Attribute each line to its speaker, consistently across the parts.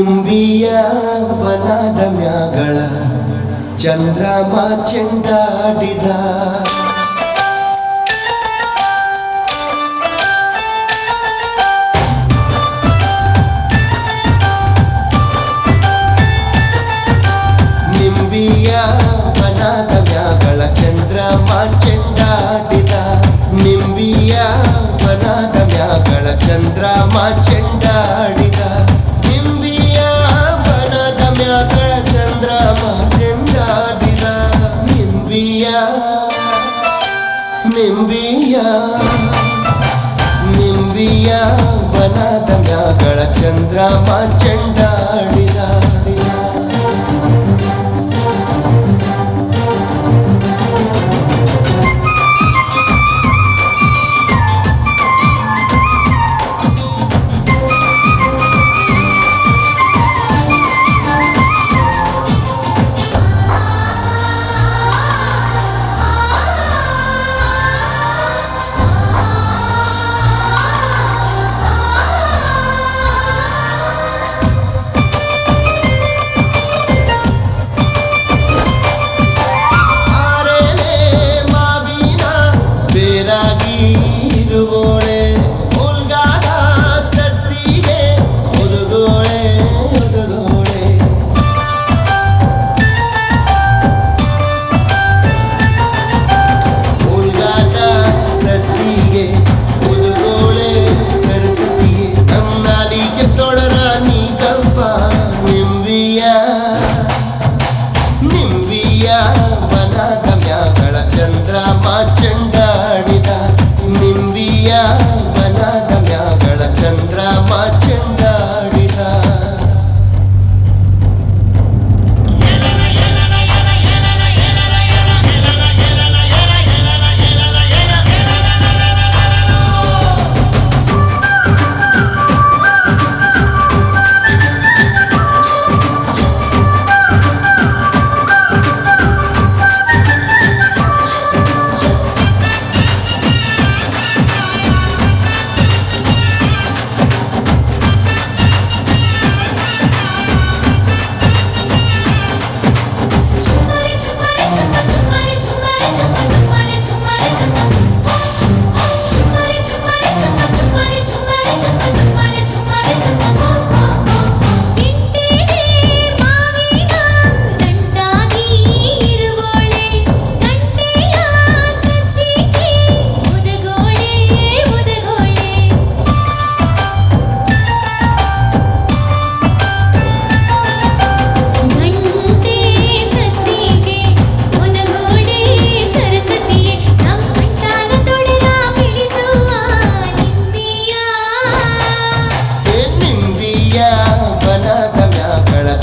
Speaker 1: ನಿಂಬಿಯ ಬನದ ಮ್ಯಾಗಳ ಚಂದ್ರಮ ಚೆಂಡಾಡಿದ ನಿಂಬಿಯ ಬನದ ಮ್ಯಾಗಳ ಚಂದ್ರಮ ಚೆಂಡಾಡಿದ ನಿಂಬಿಯ ಬನದ ಮ್ಯಾಗಳ ಚಂದ್ರಮ ಚೆಂಡಾಡಿದ ನಿಂಬಿಯ ಬನದ ಮ್ಯಾಗಳ ಚಂದ್ರಮ ಚೆಂಡಾಡಿದ ನಿಂಬಿಯ ನಿಂಬಿಯ ನಿಂಬಿಯ ಬನದ ಮ್ಯಾಗಳ ಚಂದ್ರಮ ಚೆಂಡಾಡಿದ ಇರುವೋಳೆ ಉಲ್ಗಾದ ಸತ್ತಿಗೆ ಒದಗೋಳೆ ಒದಗೋಳೆ ಉಲ್ಗಾದ ಸತ್ತಿಗೆ ಒದಗೋಳೆ ಸರಸ್ವತಿಗೆ ನಮ್ನಾಲಿಗೆ ತೊಡರ ನೀ ಕಂಪ ನಿಂಬಿಯ ನಿಂಬಿಯ ಬನದ ಮ್ಯಾಗಳ ಚಂದ್ರಮ ಚೆಂಡಾಡಿದ ನಿಂಬಿಯ ಬನದ ಮ್ಯಾಗಳ ಚಂದ್ರಮ ಚೆಂಡಾಡಿದ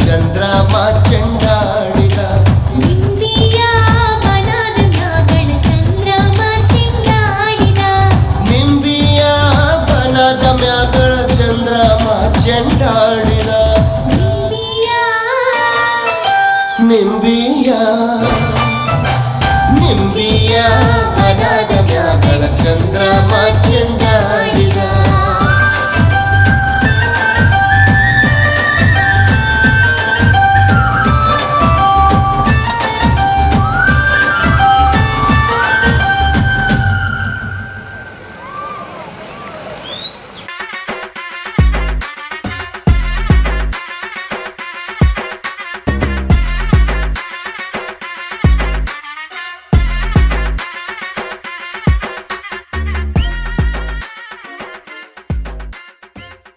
Speaker 1: ಚಂದ್ರಮ ಚೆಂಡಾಡಿದ ನಿಂಬಿಯ ಬನದ ಮ್ಯಾಗಳ ಚಂದ್ರಮ ಚೆಂಡಾಡಿದ ನಿಂಬಿಯ ಬನದ ಮ್ಯಾಗಳ ಚಂದ್ರಮ ಚೆಂಡಾಡಿದ ನಿಂಬಿಯ ನಿಂಬಿಯ ಬನದ ಮ್ಯಾಗಳ ಚಂದ್ರಮ ಚೆಂಡ